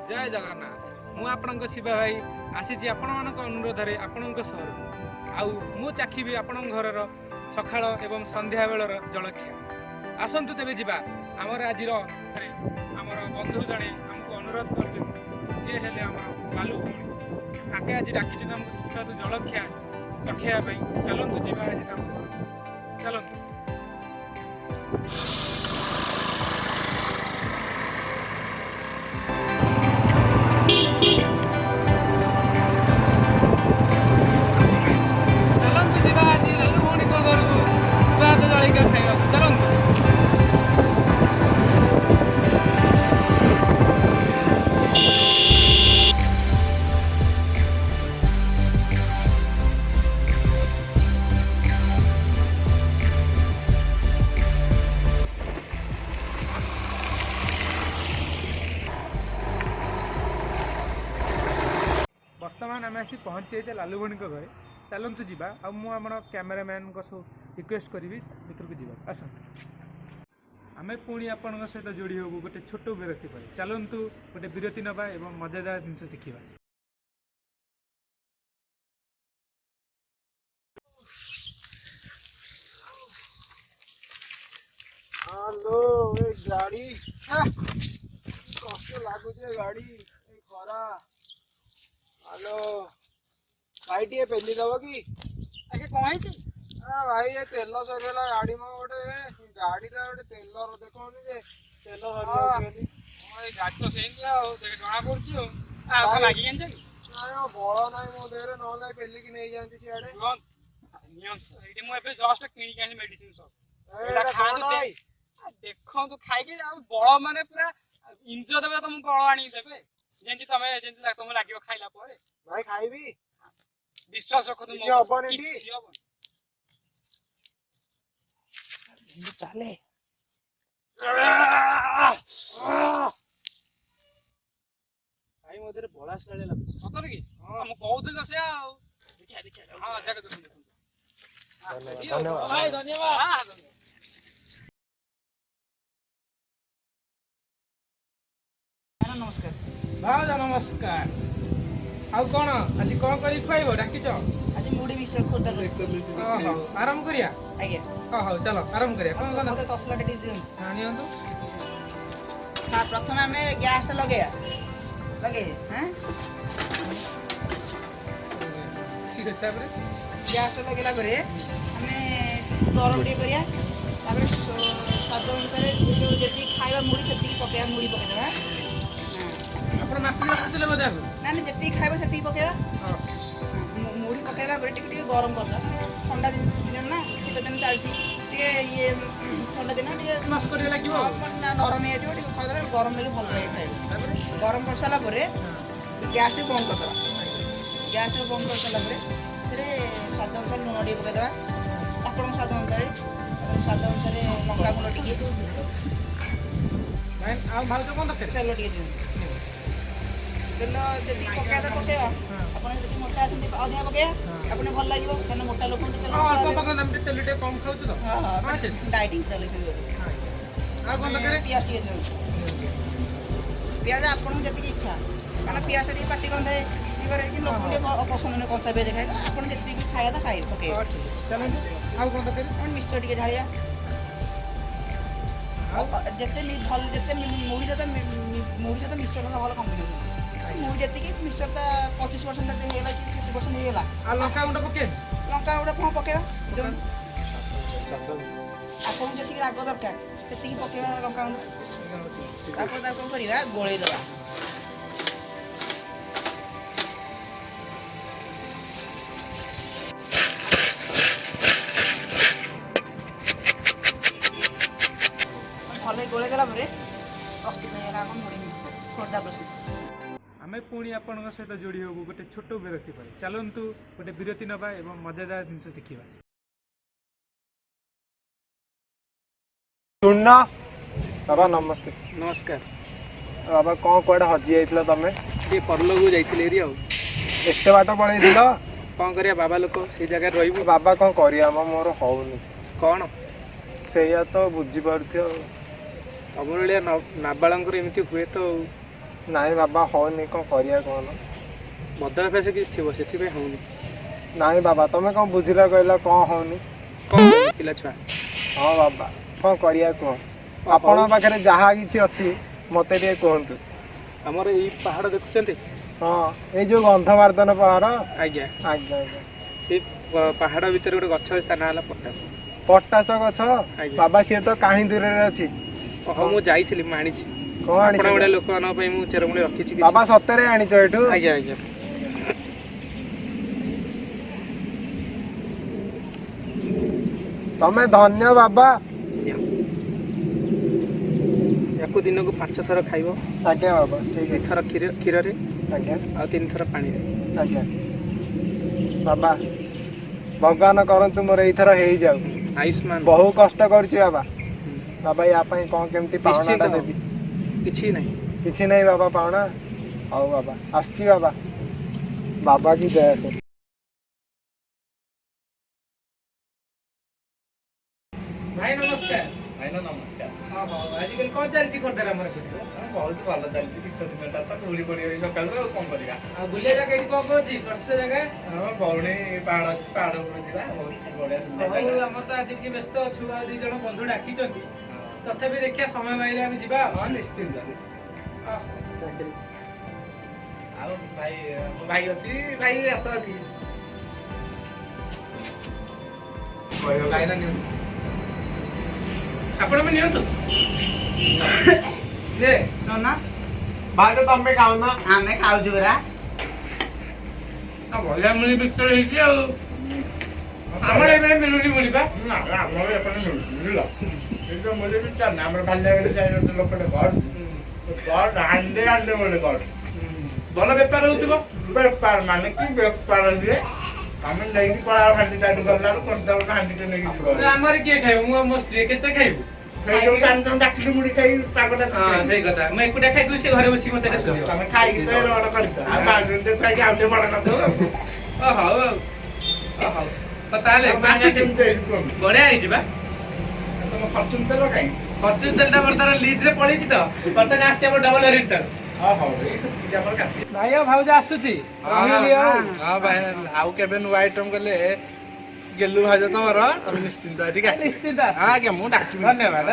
जय जगन्नाथ मु आपण शिवा भाई आसी आपण मान अनुरोध आपण सहर आउ मु चाखी आपण घर सकाळ एवं संध्या बेलर जलखिया आसतु तेज जा आमर आज आमर बंधु जड़े आमको अनुरोध कर बालू भौणी आगे आज डाकी आमको सुस्वादु जलखिया चखेवाई चलतु जा चलतु बर्तमान आम आसी पहुँची लालू भौणी घर चलतु जा आम कैमेरामैन सब रिक्वेस्ट करी भर को जा आस आम पुणी आपण सहित जोड़ी हबू गोटे छोट विरति पर चलतु गोटे विरति नवा एवं मजादार जिन शिखा। हेलो ए गाड़ी कष्ट लागुचे गाड़ी खरा हेलो भाई टे पेली दब कि आगे कौन है भाई ये तेल सरीगला गाड़ी में गोटे गाड़ी गोटे तेल देखनी जे तेल सरी गाड़ी तो सेम जना पड़ा लगी बल ना मो देह ना पेलिकी नहीं जाती सियाड़े जस्ट किणी मेडिसिन सब देखो तू खाई बल माने पूरा इंज देवे तुमको बल आनी देवे जेंति तुम लगे खाइला भाई खाइबी विश्वास रख तुम चले भाई मो देह बड़ा साले लागु सतर की हम कहूथिल से आ देखा देखा हां जगह धन्यवाद भाई धन्यवाद नमस्कार भाज नमस्कार आउ कौन आज कौन कर खुआब डाकिच आज मुड़ी मिक्सचर खोदा आराम करिया आज्ञा हौ चलो आराम करिया कौन कौन मते तसला टे दियन हां नियंतु हां प्रथम हमें गैस टा लगे हैं ठीक है तापर गैस टा लगेला परे हमें गरम टे करिया तापर स्वाद अनुसार जो जति खाइबा मुड़ी सेति पकेया मुड़ी पके देबा आपण मापी रखुतले बदे ना ना जति खाइबा सेति पकेया मुड़ी पकेला परे टिके गरम करदा ठंडा दिन ना शीत दिन चलती टिके ये ठंडा दिन टिके नस करिया लागिवो ना नरम हे जो टिके खाइदा गरम लगे भल लगे खाइ गरम कर साला परे गैस टे बंद कर दबा गैस टे बंद कर साला परे फिर स्वाद अनुसार लूण टिके पके दबा आपण स्वाद अनुसार लंका गुंड टिके नाइन आ भाल तो कोन दरकार तेल टिके दिन तेल जदि पकेया तो पकेया आपण जदि मोटा अछंती अधिक पकेया आपण भल लागिवो कारण मोटा लोक तेल हां तो पकन हम तेल टे कम खाउ तो हां हां डाइटिंग चले आ कोन दरकार पियाज टिके दिन पियाज आपण जति इच्छा कारण पियाज टिके पाटी गंधे इ करे कि लोक टे पसंद ने कंचा पियाज खाय आपण जति खाया था खाइ पके चलन आ कोन दरकार आपण मिक्सचर टिके ढालिया जते भल जते मुड़ी सहित मिक्सचर भल कम्बिनेसन मुड़ी जति मिक्सचर ता 25% जते हेला कि 50% हेला आ लंका गुंड पके लंका गुंड कौन पकेवा आपन जति राग दरकार सेति पकेवा लंका गुंड तापर ता कोन करिवा गोळेई दबा भले गोळेई देला परे प्रस्तुत हेला हमर मुड़ी मिक्सचर खोदा प्रस्तुत आमे पुणी आपण सहित जोड़ी हबू गोटे छोट विरति पर चलतु गोटे विरति नवा एवं मजादार जिन शिखा। सुनना बाबा नमस्ते नमस्कार बाबा कौन कौन हजि जाइल तुम ये परलोक जाइए एत बाट पड़े कौन करिया बाबा लोक से जगह रही बाबा कौन करिया मोर होनी कौन से तो बुझी पार तम भाया नाबाल एमती हुए तो ନାଇଁ ବାବା ହଉନି, କ'ଣ କରିବା କହୁନ? ମଦ ଅଭ୍ୟାସ କିଛି ଥିବ ସେଥିପାଇଁ ହଉନି। ନାଇଁ ବାବା ତମେ କ'ଣ ବୁଝିଲ କହିଲ, କ'ଣ ହଉନି? କ'ଣ କରିବି ପିଲା ଛୁଆ? ହଁ ବାବା କ'ଣ କରିବା କୁହ? ହଉ। ଆପଣଙ୍କ ପାଖରେ ଯାହା କିଛି ଅଛି ମତେ ଟିକେ କୁହନ୍ତୁ। ଆମର ଏଇ ପାହାଡ଼ ଦେଖୁଛନ୍ତି? ହଁ ଏଇ ଯୋଉ ଗନ୍ଧମାର୍ଦ୍ଦନ ପାହାଡ଼। ଆଜ୍ଞା। ଆଜ୍ଞା ଆଜ୍ଞା। ସେଇ ପାହାଡ଼ ଭିତରେ ଗୋଟେ ଗଛ ଅଛି, ତା ନାଁ ହେଲା ପଟାସ। ପଟାସ ଗଛ? ଆଜ୍ଞା। ବାବା ସିଏ ତ କାହିଁ ଦୂରରେ ଅଛି। ହଁ ମୁଁ ଯାଇଥିଲି, ମୁଁ ଆଣିଛି। କ'ଣ ଆପଣ ଆଣିଛ? ଭଳିଆ ଲୋକମାନଙ୍କ ପାଇଁ ମୁଁ ଚେରମୂଳି ରଖିଛି କିଛି। ବାବା ସତରେ ଆଣିଛ ଏଠୁ? ଆଜ୍ଞା ଆଜ୍ଞା। ତମେ ଧନ୍ୟ ବାବା। ୟାକୁ ଦିନକୁ 5 ଥର ଖାଇବ। ଆଜ୍ଞା ବାବା ଠିକ 2 ଅଛି। ଥର କ୍ଷୀରରେ ଆଜ୍ଞା ଆଉ 3 ଥର ପାଣିରେ। ଆଜ୍ଞା ବାବା ଭଗବାନ କରନ୍ତୁ ମୋର ଏଇଥର ହେଇଯାଉ। ଆୟୁଷ୍ମାନ। ବହୁ କଷ୍ଟ କରୁଛି ବାବା। ବାବା ୟା ପାଇଁ କ'ଣ କେମିତି ପାଉଣାଟା ନିଶ୍ଚିନ୍ତ ଦେବି? କିଛି ନାହିଁ। କିଛି ନାହିଁ ବାବା ପାଉଣା। ହଉ ବାବା ଆସୁଛି ବାବା। ବାବା କି ଜୟ ହଉ। ଭାଇ ନମସ୍କାର। ଭାଇନା ନମସ୍କାର। ହଁ ହଉ, ଆଜିକାଲି କ'ଣ ଚାଲିଛି ଖୋର୍ଦ୍ଧାରେ ଆମର ଏପଟେ? ବହୁତ ଭଲ ଚାଲିଛି, ଶୀତ ଦିନଟା ତ କୁହୁଡ଼ି ପଡ଼ିବ ସକାଳୁ, ଆଉ କ'ଣ କରିବା? ଆଉ ବୁଲିବା ଜାଗା ଏଠି କ'ଣ କ'ଣ ଅଛି ପ୍ରସିଦ୍ଧ ଜାଗା? ଆମର ବରୁଣେଇ ପାହାଡ଼ ଅଛି, ପାହାଡ଼ ଉପରକୁ ଯିବା, ବହୁତ ବଢ଼ିଆ ସୁନ୍ଦର ହଉ, ଜାଗା। ଆମର ତ ଆଜି ଟିକେ ବ୍ୟସ୍ତ ଅଛୁ, ଆଉ 2 ଜଣ ବନ୍ଧୁ ଡାକିଛନ୍ତି, ହଁ। ତଥାପି ଦେଖିବା ସମୟ ପାଇଲେ ଆମେ ଯିବା ଆଉ। ହଁ ନିଶ୍ଚିନ୍ତ। ହଁ। ଆଉ ଭାଇ ମୋ ଭାଇ ଅଛି, ଭାଇ ଆସ ଏଠି। ଭାଇନା ନିଅନ୍ତୁ। ଆପଣ ବି ନିଅନ୍ତୁ। ନେ ନନା ଭାଇ ତ ତମେ ଖାଉନ? ଆମେ ଖାଉଛୁ ପରା। ଭଳିଆ ମିଳି ବିକ୍ରି ହେଇଛି ଆଉ। ଆମର ଏବେ ମିଳୁନି ମିଳିବା। ନା ଆମର ଏପଟେ ମିଳୁଛି, ବୁଝିଲ? ଏଇ ଯୋଉ ମିଳେ ବି ଚାଲ ଆମର ଭଲ ଜାଗାରେ ଯାଇ ଗୋଟେ ଲୋକଟେ ଗଡ଼ ହାଣ୍ଡେ ହାଣ୍ଡେ ଗୋଟେ ଗଡ଼ ଭଲ ବେପାର ହଉଥିବ। ବେପାର ମାନେ କି ବେପାର ଯେ ଆମେ ନେଇକି କଳା ହାଣ୍ଡି ଚାଟୁ ଗଲା କରିଦେବ ହାଣ୍ଡିଟେ ନେଇକି ଯିବ। ଆମର କିଏ ଖାଇବ? ମୁଁ ଆଉ ମୋ ସ୍ତ୍ରୀ କେତେ ଖାଇବୁ? ସେଇ ଯୋଉ କାଲି ଡାକିଲି ମୁଢି ଖାଇ ପାଗଟା ହଁ ସେଇ କଥା, ମୁଁ ଏକୁଟିଆ ଖାଇଦେବି, ସେ ଘରେ ବସିକି ମତେ ଶୁଣିବ। ତମେ ଖାଇକି ତ ବଡ କରିଛ ଆଉ ବାଜୁଟେ ଖାଇକି ଆଉ ଟିକେ ବଡ କରିଦବ। ହଉ ଆଉ ହଉ ତାହେଲେ କେମିତି ହେଇଛି କୁହନ୍ତୁ? ବଢିଆ ହେଇଛି ବା। ତମ ଫର୍ଚୁନ ତେଲ କାଇଁ? ଫର୍ଚୁନ ତେଲଟା ବର୍ତ୍ତମାନ ଲିଜରେ ପଳେଇଛି ତ, ବର୍ତ୍ତମାନ ଆସିଛି ଆମର ଡବଲ ରିଟର୍ନ। ହଉ ଏଇ ଆମର କାଟି। ଭାଇ ଆଉ ଭାଉଜ ଆସୁଛି, ରହିଲି ଆଉ। ହଁ ଭାଇ ଆଉ କେବେ ନୂଆ ଆଇଟମ କଲେ ଗେଲୁ ଭାଉଜ ତମର ତମେ ନିଶ୍ଚିନ୍ତ ଏଠିକି ନିଶ୍ଚିନ୍ତ ଆସ। ଆଜ୍ଞା ମୁଁ ଡାକିବି। ଧନ୍ୟବାଦ।